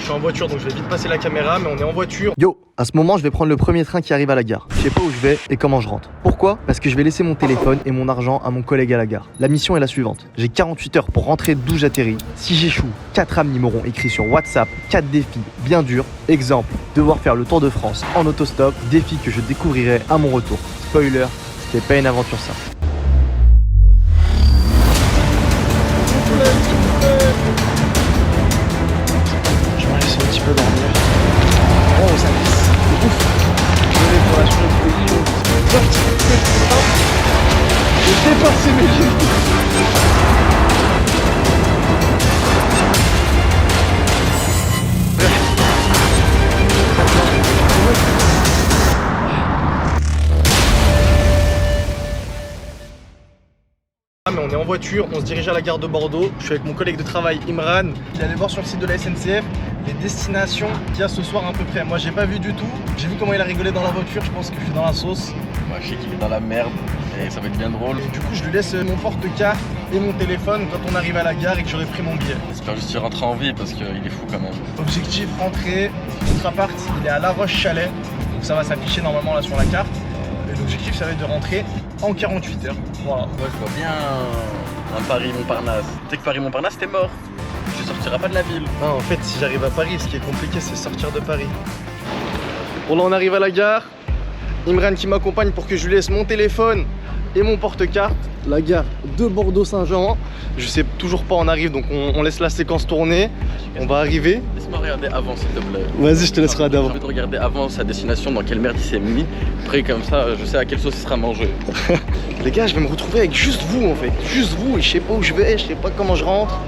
suis en voiture donc je vais vite passer la caméra, mais on est en voiture. Yo, à ce moment je vais prendre le premier train qui arrive à la gare. Je sais pas où je vais et comment je rentre. Pourquoi? Parce que je vais laisser mon téléphone et mon argent à mon collègue à la gare. La mission est la suivante. J'ai 48 heures pour rentrer d'où j'atterris. Si j'échoue, 4 amis m'auront écrit sur WhatsApp 4 défis bien durs. Exemple, devoir faire le Tour de France en autostop. Défi que je découvrirai à mon retour. Spoiler, c'est pas une aventure simple. Je vais laisser un petit peu dormir. Oh, ça glisse. C'est ouf. Désolé pour la surexposition. J'ai dépassé mes genoux. Mais on est en voiture, on se dirige à la gare de Bordeaux. Je suis avec mon collègue de travail Imran. Il est allé voir sur le site de la SNCF les destinations qu'il y a ce soir à peu près. Moi j'ai pas vu du tout. J'ai vu comment il a rigolé dans la voiture, je pense que je suis dans la sauce. Moi je sais qu'il est dans la merde et ça va être bien drôle. Et du coup je lui laisse mon porte-carte et mon téléphone quand on arrive à la gare et que j'aurai pris mon billet. J'espère juste qu'il rentre en vie parce qu'il est fou quand même. Objectif rentrée, notre appart il est à La Roche-Chalais. Donc ça va s'afficher normalement là sur la carte. Et l'objectif ça va être de rentrer en 48 heures. Voilà. Moi je vois bien un Paris-Montparnasse. Tu sais que Paris-Montparnasse t'es mort. Tu sortiras pas de la ville. Non, en fait, si j'arrive à Paris, ce qui est compliqué, c'est sortir de Paris. Bon, là, on arrive à la gare. Imran qui m'accompagne pour que je lui laisse mon téléphone et mon porte-carte. La gare de Bordeaux-Saint-Jean. Je sais toujours pas où on arrive, donc on laisse la séquence tourner. On va arriver. Laisse-moi regarder avant s'il te plaît. Vas-y, je te laisse regarder avant. J'ai envie de regarder avant sa destination, dans quelle merde il s'est mis. Après, comme ça, je sais à quelle sauce il sera mangé. Les gars, je vais me retrouver avec juste vous, en fait. Juste vous, et je sais pas où je vais, je sais pas comment je rentre.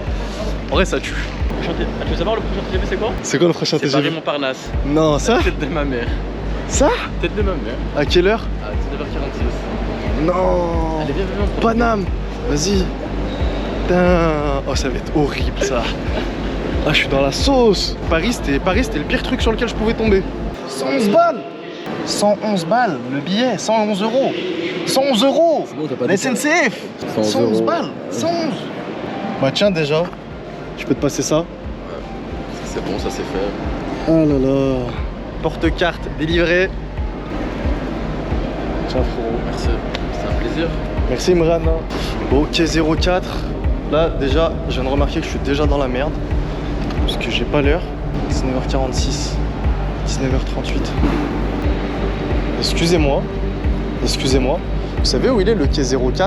En vrai, ça tue. Tu veux savoir le prochain TGV c'est quoi? C'est quoi le prochain C'est TGV? Paris-Montparnasse. Non, ça? Tête de ma mère. Ça? Tête de ma mère. À quelle heure? À 19h46. Non. Allez, viens, viens. Paname. Vas-y. Putain. Oh, ça va être horrible, ça. Ah, je suis dans la sauce. Paris, c'était le pire truc sur lequel je pouvais tomber. 111 balles. 111 balles, le billet, 111 euros. 111 euros. C'est bon, t'as pas La dit ça. SNCF. 111 balles. 111. Bah tiens, déjà, je peux te passer ça. C'est bon, ça c'est fait. Oh là là. Porte-carte délivrée. Tiens, frérot. Merci, c'est un plaisir. Merci Imran. Ok 04. Là déjà je viens de remarquer que je suis déjà dans la merde. Parce que j'ai pas l'heure. 19h46. 19h38. Excusez-moi. Excusez-moi. Vous savez où il est le quai 04? Je crois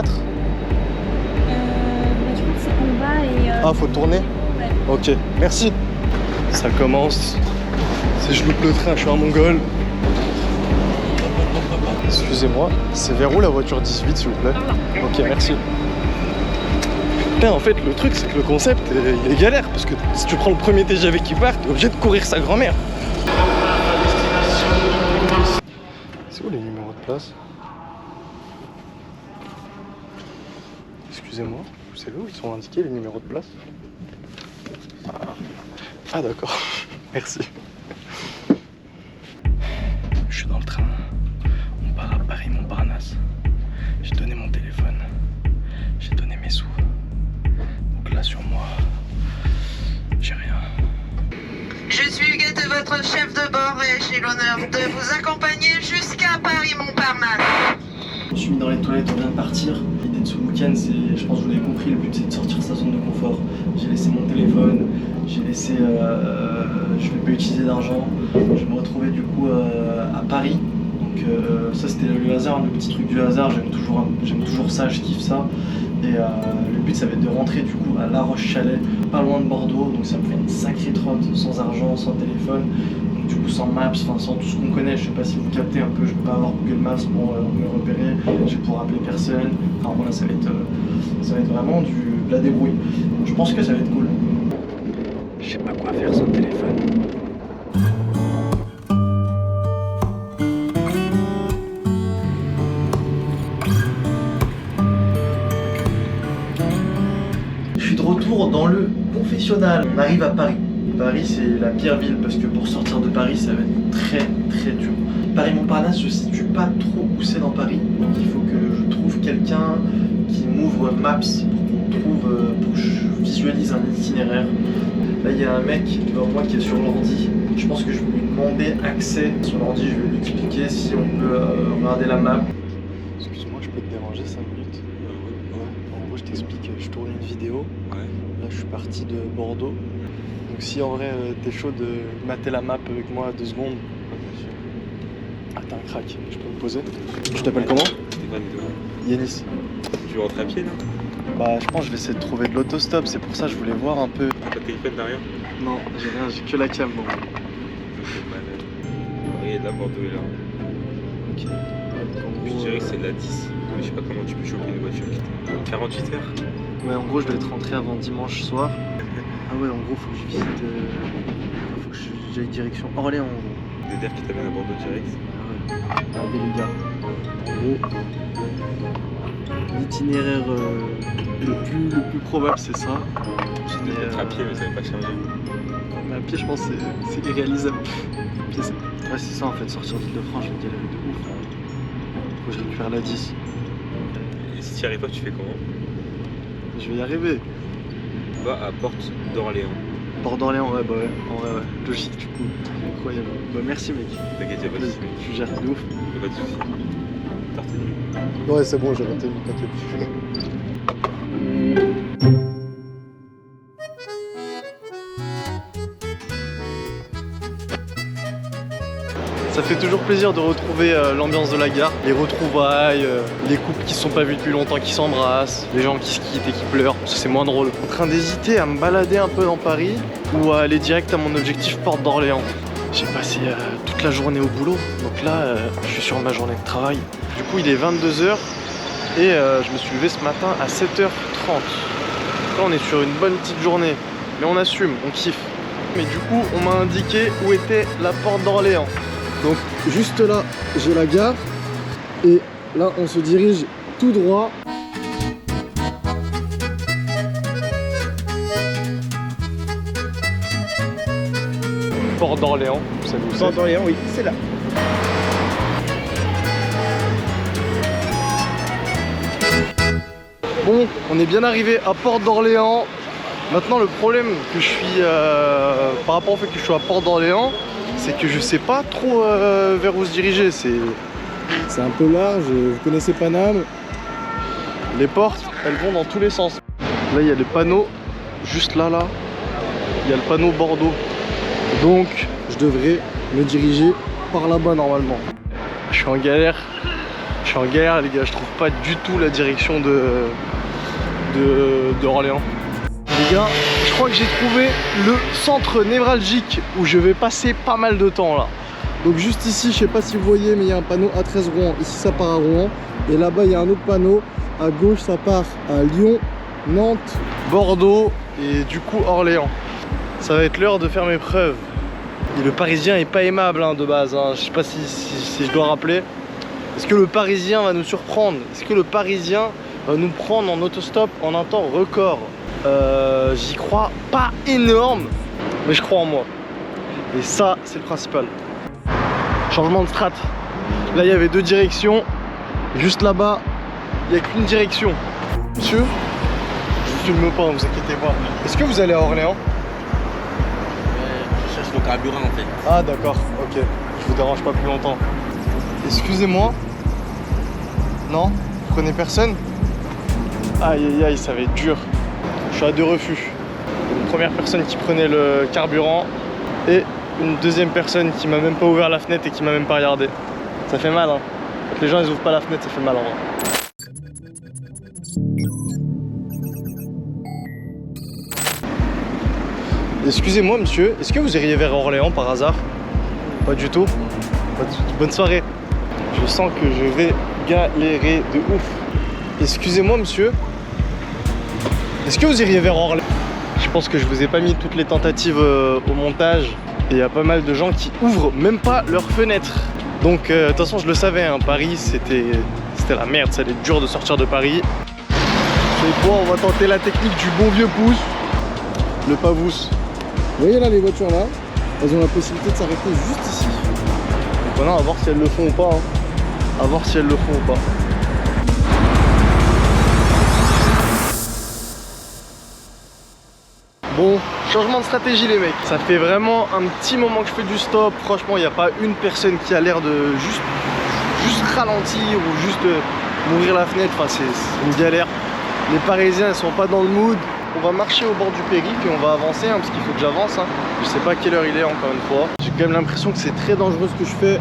que c'est en bas et... Ah, faut tourner? Ouais. Ok, merci. Ça commence. Si je loupe le train, je suis un mongol. Excusez-moi, c'est vers où la voiture 18 s'il vous plaît? Ok, merci. Putain, en fait, le truc, c'est que le concept, il est galère. Parce que si tu prends le premier TGV qui part, t'es obligé de courir sa grand-mère. C'est où les numéros de place? Excusez-moi, vous savez où ils sont indiqués les numéros de place? Ah d'accord, merci. Je suis dans le train, on part à Paris-Montparnasse. J'ai donné mon téléphone, j'ai donné mes sous. Donc là sur moi, j'ai rien. Je suis Huguette, votre chef de bord, et j'ai l'honneur de vous accompagner jusqu'à Paris-Montparnasse. Je me suis mis dans les toilettes, on vient de partir. L'idée de ce week-end, c'est, je pense que vous l'avez compris, le but c'est de sortir de sa zone de confort. J'ai laissé mon téléphone, j'ai laissé, je vais pas utiliser d'argent. Je vais me retrouver du coup à Paris. Donc ça c'était le hasard, le petit truc du hasard, j'aime toujours ça, je kiffe ça. Et le but ça va être de rentrer du coup à La Roche-Chalais, pas loin de Bordeaux. Donc ça me fait une sacrée trotte, sans argent, sans téléphone. Donc du coup sans Maps, enfin sans tout ce qu'on connaît. Je sais pas si vous captez un peu, je peux pas avoir Google Maps pour me repérer. Je vais pouvoir appeler personne. Enfin voilà, ça va être vraiment de la débrouille. Donc, je pense que ça va être cool. Je sais pas quoi faire sans téléphone. Je suis de retour dans le confessionnal. On arrive à Paris. Paris, c'est la pire ville parce que pour sortir de Paris, ça va être très très dur. Paris-Montparnasse, je ne situe pas trop où c'est dans Paris. Donc il faut que je trouve quelqu'un qui m'ouvre Maps pour que je visualise un itinéraire. Là, il y a un mec devant moi qui est sur l'ordi. Je pense que je vais lui demander accès à son ordi. Je vais lui expliquer si on peut regarder la map. Excuse-moi, je peux te déranger 5 minutes? Ouais. En gros, je t'explique. Je tourne une vidéo. Ouais. Là, je suis parti de Bordeaux. Donc, si en vrai t'es chaud de mater la map avec moi 2 secondes. Ah, t'es un crack. Je peux me poser? Tu t'appelles comment? Stéphane. Yanis. Tu rentres à pied là? Bah, je pense que je vais essayer de trouver de l'autostop. C'est pour ça que je voulais voir un peu. T'as pas de téléphone derrière? Non, j'ai rien, j'ai que la cam. Bon. Et là, Bordeaux est là. Ok. Je dirais que c'est de la 10. Mais je sais pas comment tu peux choper une voiture qui était 48 heures. Ouais, en gros, je dois être rentré avant dimanche soir. Ah ouais, en gros, faut que je visite. Faut que j'aille direction Orléans. En gros. Des DER qui t'amènent à Bordeaux direct. Ah ouais. Regardez les gars. En gros, l'itinéraire le plus probable, c'est ça. J'étais peut-être à pied, mais ça va pas changer. Mais à pied, je pense que c'est irréalisable. Ouais, c'est ça en fait, sortir d'Île-de-France, je vais galérer de ouf. Faut que je récupère la 10. Et si tu n'y arrives pas, tu fais comment? Je vais y arriver. Va à Porte d'Orléans. Port d'Orléans, ouais, bah ouais, en vrai, ouais. Logique du coup. Incroyable. Bah merci mec. T'inquiète, y'a pas de soucis. Tu gères de ouf. Y'a pas de soucis. T'as retenu? Ouais, c'est bon, j'ai retenu, t'inquiète. Ça fait toujours plaisir de retrouver l'ambiance de la gare, les retrouvailles, les couples qui se sont pas vus depuis longtemps qui s'embrassent, les gens qui se quittent et qui pleurent, parce que c'est moins drôle. En train d'hésiter à me balader un peu dans Paris ou à aller direct à mon objectif Porte d'Orléans. J'ai passé toute la journée au boulot, donc là je suis sur ma journée de travail. Du coup il est 22h et je me suis levé ce matin à 7h30. Là on est sur une bonne petite journée, mais on assume, on kiffe. Mais du coup on m'a indiqué où était la Porte d'Orléans. Donc juste là, j'ai la gare et là on se dirige tout droit. Porte d'Orléans, vous savez où c'est? Porte d'Orléans, oui, c'est là. Bon, on est bien arrivé à Porte d'Orléans. Maintenant le problème que je suis par rapport au fait que je suis à Porte d'Orléans, c'est que je sais pas trop vers où se diriger. C'est un peu large, vous connaissez Paname. Les portes, elles vont dans tous les sens. Là, il y a les panneaux, juste là, il y a le panneau Bordeaux. Donc, je devrais me diriger par là-bas normalement. Je suis en galère. Les gars, je trouve pas du tout la direction d'Orléans. Les gars, je crois que j'ai trouvé le centre névralgique où je vais passer pas mal de temps là. Donc juste ici, je sais pas si vous voyez, mais il y a un panneau A13 Rouen. Ici ça part à Rouen. Et là-bas il y a un autre panneau. À gauche ça part à Lyon, Nantes, Bordeaux et du coup Orléans. Ça va être l'heure de faire mes preuves. Et le Parisien est pas aimable hein, de base. Hein. Je sais pas si je dois rappeler. Est-ce que le Parisien va nous surprendre? Est-ce que le Parisien va nous prendre en autostop en un temps record? J'y crois pas énorme, mais je crois en moi. Et ça, c'est le principal. Changement de strat. Là, il y avait 2 directions. Juste là-bas, il n'y a qu'une direction. Monsieur, je vous filme pas, vous inquiétez pas. Est-ce que vous allez à Orléans? Je cherche mon carburant en fait. Ah d'accord, ok. Je vous dérange pas plus longtemps. Excusez-moi. Non? Vous prenez personne? Aïe aïe aïe, ça va être dur. Je suis à 2 refus. Une première personne qui prenait le carburant et une deuxième personne qui m'a même pas ouvert la fenêtre et qui m'a même pas regardé. Ça fait mal hein. Quand les gens ils ouvrent pas la fenêtre, ça fait mal en vrai. Excusez-moi monsieur, est-ce que vous iriez vers Orléans par hasard? Pas du tout. Bonne soirée. Je sens que je vais galérer de ouf. Excusez-moi monsieur, est-ce que vous iriez vers Orléans? Je pense que je vous ai pas mis toutes les tentatives au montage. Et il y a pas mal de gens qui ouvrent même pas leurs fenêtres. Donc de toute façon je le savais, hein, Paris c'était la merde, ça allait être dur de sortir de Paris. C'est quoi, on va tenter la technique du bon vieux pouce. Le pavousse. Vous voyez là les voitures là, elles ont la possibilité de s'arrêter juste ici. Donc voilà, à voir si elles le font ou pas. Hein. À voir si elles le font ou pas. Bon, changement de stratégie les mecs. Ça fait vraiment un petit moment que je fais du stop. Franchement, il n'y a pas une personne qui a l'air de juste ralentir ou juste m'ouvrir la fenêtre. Enfin, c'est une galère. Les Parisiens, ils sont pas dans le mood. On va marcher au bord du périph' et on va avancer parce qu'il faut que j'avance. Je sais pas quelle heure il est encore une fois. J'ai quand même l'impression que c'est très dangereux ce que je fais,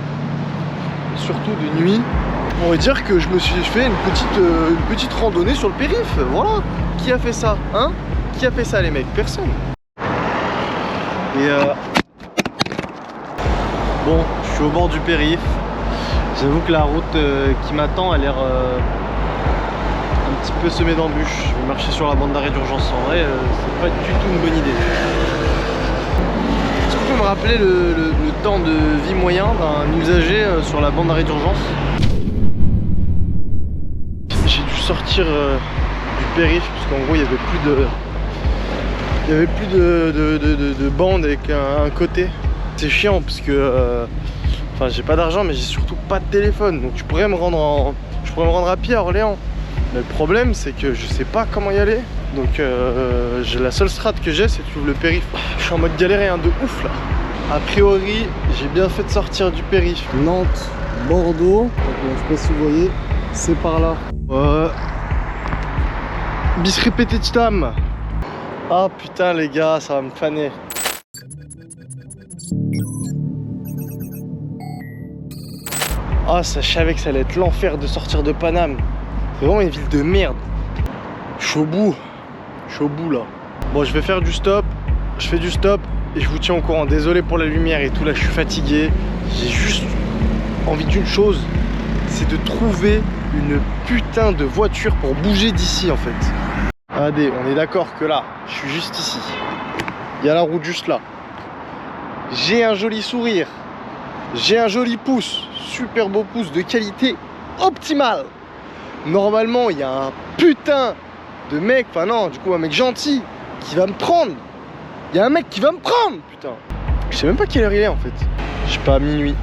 surtout de nuit. On va dire que je me suis fait une petite randonnée sur le périph'. Voilà. Qui a fait ça, hein? Qui a fait ça les mecs? Personne. Et bon, je suis au bord du périph'. J'avoue que la route qui m'attend a l'air un petit peu semée d'embûches. Je vais marcher sur la bande d'arrêt d'urgence. En vrai, c'est pas du tout une bonne idée. Est-ce que vous pouvez me rappeler le temps de vie moyen d'un usager sur la bande d'arrêt d'urgence? J'ai dû sortir du périph' parce qu'en gros il y avait plus de bande avec un côté. C'est chiant parce que enfin j'ai pas d'argent mais j'ai surtout pas de téléphone, donc je pourrais me rendre à pied à Orléans. Mais le problème c'est que je sais pas comment y aller, donc la seule strat que j'ai c'est de suivre le périph'. Je suis en mode galérien de ouf là. A priori j'ai bien fait de sortir du périph'. Nantes, Bordeaux, je sais pas si vous voyez, c'est par là. Bis repetitam. Ah putain les gars, ça va me faner. Ah ça, je savais que ça allait être l'enfer de sortir de Paname. C'est vraiment une ville de merde. Je suis au bout là. Bon, je vais faire du stop. Je fais du stop et je vous tiens au courant. Désolé pour la lumière et tout, là je suis fatigué. J'ai juste envie d'une chose, c'est de trouver une putain de voiture pour bouger d'ici en fait. Allez, on est d'accord que là, je suis juste ici. Il y a la route juste là. J'ai un joli sourire. J'ai un joli pouce. Super beau pouce de qualité optimale. Normalement, il y a un putain de mec, enfin non, du coup un mec gentil qui va me prendre. Il y a un mec qui va me prendre, putain. Je sais même pas quelle heure il est en fait. Je sais pas, minuit.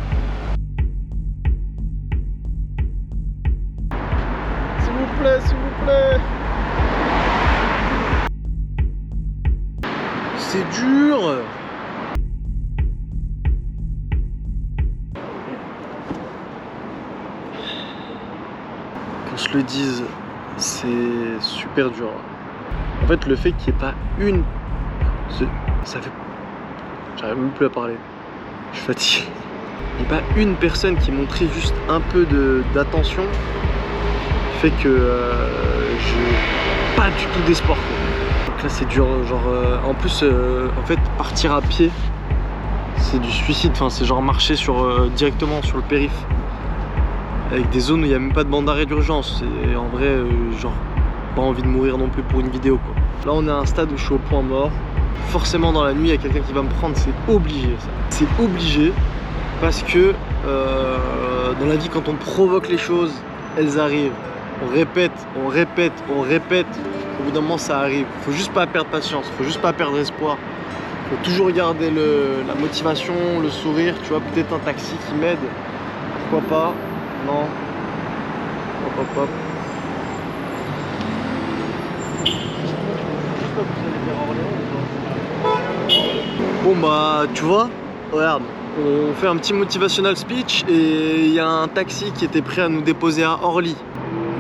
S'il vous plaît, s'il vous plaît. C'est dur. Quand je le dise, c'est super dur. En fait, le fait qu'il n'y ait pas une... Ça fait... J'arrive même plus à parler. Je suis fatigué. Il n'y a pas une personne qui montrait juste un peu d'attention fait que j'ai pas du tout d'espoir. Donc là c'est dur, genre en plus en fait partir à pied c'est du suicide, enfin c'est genre marcher directement sur le périph' avec des zones où il n'y a même pas de bande d'arrêt d'urgence et en vrai genre pas envie de mourir non plus pour une vidéo quoi. Là on est à un stade où je suis au point mort, forcément dans la nuit il y a quelqu'un qui va me prendre, c'est obligé ça. C'est obligé parce que dans la vie quand on provoque les choses, elles arrivent. On répète, on répète, on répète. Au bout d'un moment, ça arrive. Faut juste pas perdre patience, faut juste pas perdre espoir. Faut toujours garder la motivation, le sourire. Tu vois, peut-être un taxi qui m'aide. Pourquoi pas? Non. Hop, hop, hop. Bon bah, tu vois, regarde. On fait un petit motivational speech et il y a un taxi qui était prêt à nous déposer à Orly.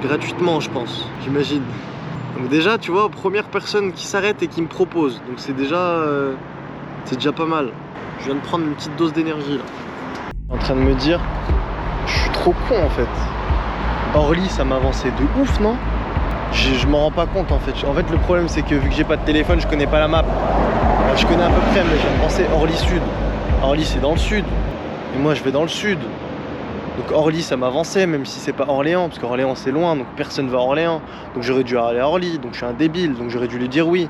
Gratuitement je pense, j'imagine. Donc déjà tu vois, première personne qui s'arrête et qui me propose, donc c'est déjà pas mal. Je viens de prendre une petite dose d'énergie là. Je suis en train de me dire, je suis trop con en fait. Orly ça m'avançait de ouf non? Je m'en rends pas compte en fait. En fait le problème c'est que vu que j'ai pas de téléphone, je connais pas la map. Alors, je connais à peu près mais je viens de penser Orly Sud. Orly c'est dans le sud, et moi je vais dans le sud. Donc Orly ça m'avançait, même si c'est pas Orléans, parce qu'Orléans c'est loin, donc personne va à Orléans. Donc j'aurais dû aller à Orly, donc je suis un débile, donc j'aurais dû lui dire oui.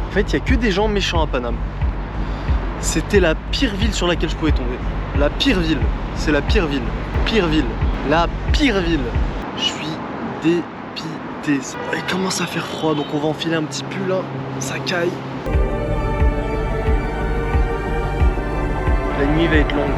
En fait, il n'y a que des gens méchants à Paname. C'était la pire ville sur laquelle je pouvais tomber. La pire ville, c'est la pire ville. Pire ville, la pire ville. Je suis dépité. Il commence à faire froid, donc on va enfiler un petit pull là, ça caille. La nuit va être longue.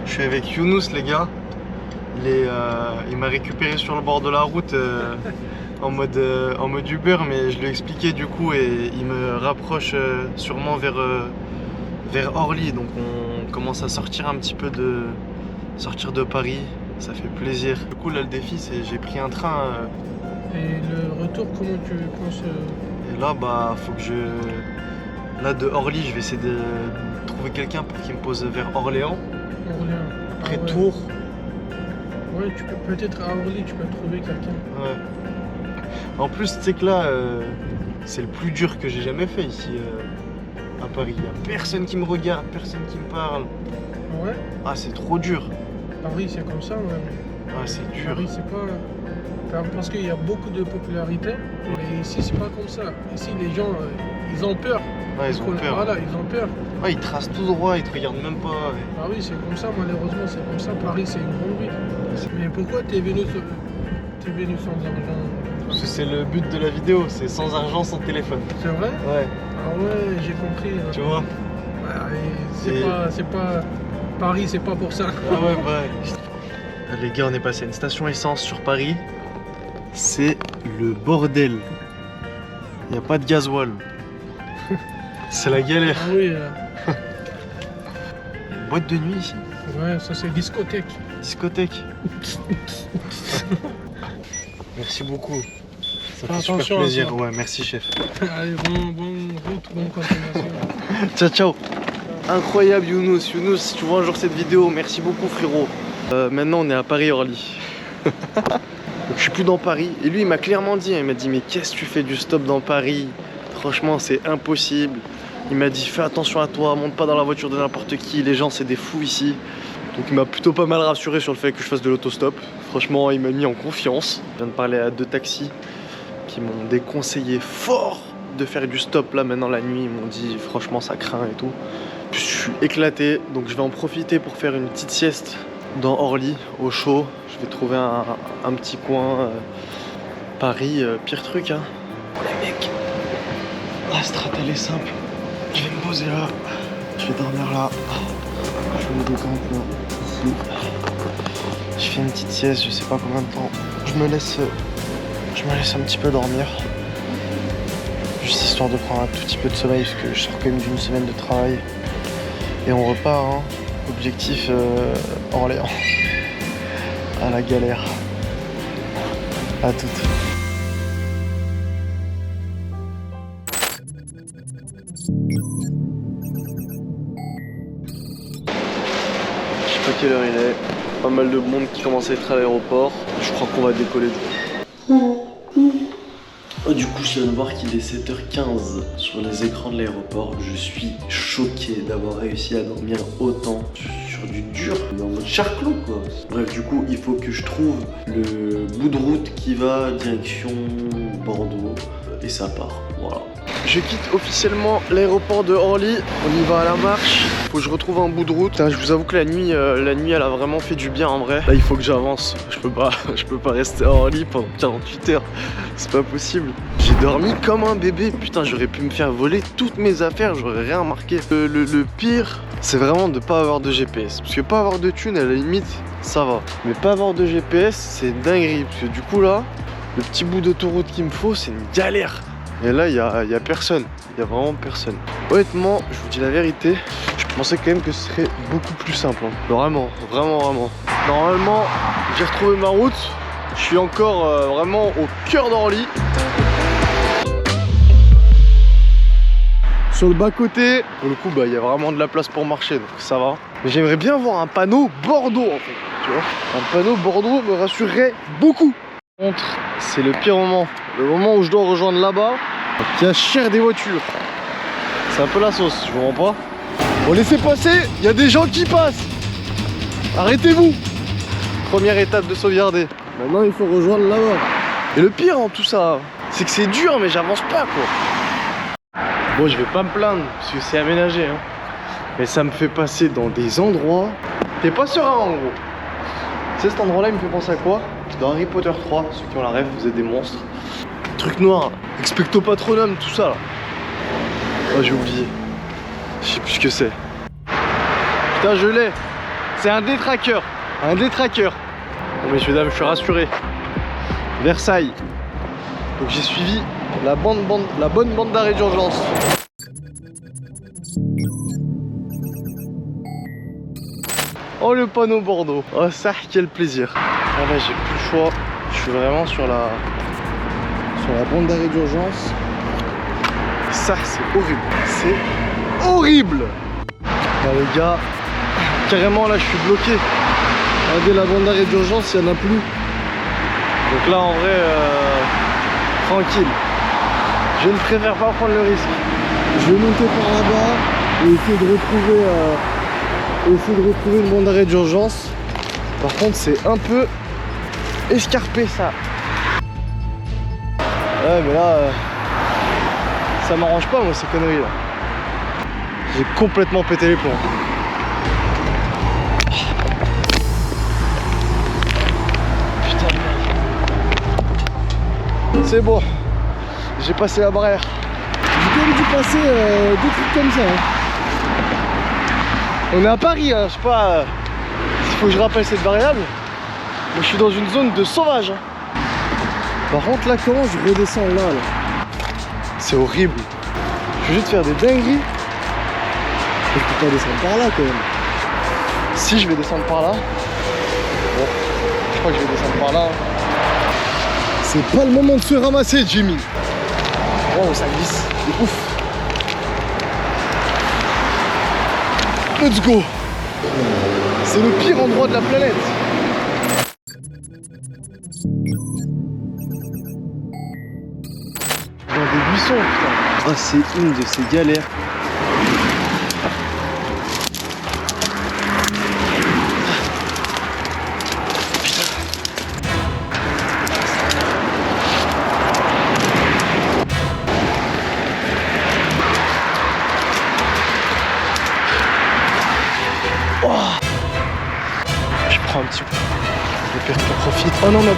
Je suis avec Younous, les gars. Il m'a récupéré sur le bord de la route en mode Uber, mais je lui ai expliqué du coup et il me rapproche sûrement vers Orly. Donc on commence à sortir un petit peu sortir de Paris. Ça fait plaisir. Du coup là le défi c'est j'ai pris un train. Et le retour, comment tu penses Et là bah faut que Là de Orly je vais essayer de trouver quelqu'un pour qu'il me pose vers Orléans. Orléans. Après Ah ouais. Tours. Ouais, tu peux peut-être à Orly, tu peux trouver quelqu'un. Ouais. En plus, tu sais que là, c'est le plus dur que j'ai jamais fait ici à Paris. Il n'y a personne qui me regarde, personne qui me parle. Ouais, Ah, c'est trop dur. Paris c'est comme ça, ouais. Mais Ah, c'est dur. Paris c'est pas. Parce qu'il y a beaucoup de popularité, mais ici c'est pas comme ça. Ici les gens, ils ont peur. Ouais, ils ont peur. Voilà, ils ont peur. Ouais, ils tracent tout droit, ils te regardent même pas. Ouais. Paris c'est comme ça, malheureusement c'est comme ça. Paris c'est une grande ville. Mais pourquoi t'es venu sans argent? Parce que c'est le but de la vidéo, c'est sans argent, sans téléphone. C'est vrai? Ouais, Ah ouais, j'ai compris. tu vois. C'est pas. Paris c'est pas pour ça. Ah ouais, bah. Les gars, on est passé à une station essence sur Paris. C'est le bordel. Il n'y a pas de gasoil. C'est la galère. Ah oui, Boîte de nuit ici. ouais, ça c'est discothèque. Discothèque. Merci beaucoup. Ça fait Attention super à plaisir. toi. Ouais, merci chef. Allez, bonne route, bonne continuation. Ciao, ciao. Incroyable Younous. Younous, si tu vois un jour cette vidéo, merci beaucoup frérot. Maintenant on est à Paris-Orly. Donc je suis plus dans Paris. Et lui il m'a clairement dit, il m'a dit mais qu'est-ce que tu fais du stop dans Paris? Franchement c'est impossible. Il m'a dit fais attention à toi, monte pas dans la voiture de n'importe qui, les gens c'est des fous ici. Donc il m'a plutôt pas mal rassuré sur le fait que je fasse de l'autostop. Franchement il m'a mis en confiance. Je viens de parler à 2 taxis qui m'ont déconseillé fort de faire du stop là maintenant la nuit. Ils m'ont dit franchement ça craint et tout. Je suis éclaté donc je vais en profiter pour faire une petite sieste dans Orly au chaud. Je vais trouver un petit coin. Paris, pire truc hein. Oh les mecs, la strat elle est simple. Je vais me poser là, je vais dormir là. Je me détente là, ici. Je fais une petite sieste, je sais pas combien de temps. Je me laisse un petit peu dormir. Juste histoire de prendre un tout petit peu de sommeil parce que je sors quand même d'une semaine de travail. Et on repart, hein. Objectif Orléans. À la galère. À toutes. Je sais pas quelle heure il est. Pas mal de monde qui commence à être à l'aéroport. Je crois qu'on va décoller du coup. Du coup, je viens de voir qu'il est 7h15 sur les écrans de l'aéroport. Je suis choqué d'avoir réussi à dormir autant sur du dur, en mode charclot quoi. Bref, du coup, il faut que je trouve le bout de route qui va direction Bordeaux et ça part. Voilà. Je quitte officiellement l'aéroport de Orly. On y va à la marche. Faut que je retrouve un bout de route. Putain, je vous avoue que la nuit elle a vraiment fait du bien en vrai. Là, il faut que j'avance. Je peux pas rester à Orly pendant 48 heures. C'est pas possible. J'ai dormi comme un bébé. Putain, j'aurais pu me faire voler toutes mes affaires. J'aurais rien remarqué. Le pire, c'est vraiment de pas avoir de GPS. Parce que pas avoir de thune, à la limite, ça va. Mais pas avoir de GPS, c'est dinguerie. Parce que du coup, là, le petit bout d'autoroute qu'il me faut, c'est une galère. Et là, il y a personne. Il y a vraiment personne. Honnêtement, je vous dis la vérité, je pensais quand même que ce serait beaucoup plus simple. Hein. Vraiment. Normalement, j'ai retrouvé ma route. Je suis encore vraiment au cœur d'Orly. Sur le bas-côté, pour le coup, il y a vraiment de la place pour marcher, donc ça va. Mais j'aimerais bien voir un panneau Bordeaux, en fait. Tu vois, un panneau Bordeaux me rassurerait beaucoup. Par contre, c'est le pire moment. Le moment où je dois rejoindre là-bas, il y a cher des voitures. C'est un peu la sauce, je vous rends pas. Bon, laissez passer, il y a des gens qui passent. Arrêtez-vous. Première étape de sauvegarder. Maintenant, il faut rejoindre là-bas. Et le pire en tout ça, c'est que c'est dur, mais j'avance pas, quoi. Bon, je vais pas me plaindre, parce que c'est aménagé, hein. Mais ça me fait passer dans des endroits. T'es pas serein, en gros. Tu sais, cet endroit-là, il me fait penser à quoi? Dans Harry Potter 3, ceux qui ont la rêve, vous êtes des monstres. Truc noir, Expecto Patronum, tout ça là. Oh, j'ai oublié. Je sais plus ce que c'est. Putain, je l'ai. C'est un détraqueur. Un détraqueur. Bon messieurs dames, je suis rassuré. Versailles. Donc j'ai suivi la bonne bande d'arrêt d'urgence. Oh le panneau Bordeaux. Oh ça, quel plaisir. Ah là j'ai plus le choix. Je suis vraiment sur la bande d'arrêt d'urgence. Ça c'est horrible. C'est horrible. Ah, les gars, carrément là je suis bloqué. Regardez la bande d'arrêt d'urgence, il n'y en a plus. Donc là en vrai, tranquille. Je ne préfère pas prendre le risque. Je vais monter par là-bas et essayer de retrouver une bande d'arrêt d'urgence. Par contre c'est un peu escarpé ça. Ouais mais là, ça m'arrange pas moi ces conneries là. J'ai complètement pété les plombs. Putain de merde. C'est bon. J'ai passé la barrière. J'ai quand même dû passer deux trucs comme ça. Hein. On est à Paris, hein. Je sais pas s'il faut que je rappelle cette variable. Mais je suis dans une zone de sauvage. Hein. Par contre là, comment je redescends là? C'est horrible. Je vais juste faire des dingueries. Je peux pas descendre par là quand même. Si je vais descendre par là. Bon, je crois que je vais descendre par là. C'est pas le moment de se ramasser, Jimmy. Oh, ça glisse. C'est ouf. Let's go. C'est le pire endroit de la planète. Dans des buissons, putain. Ah, c'est une de ces galères. Je prends un petit peu. Je vais faire que profite. Oh non, non.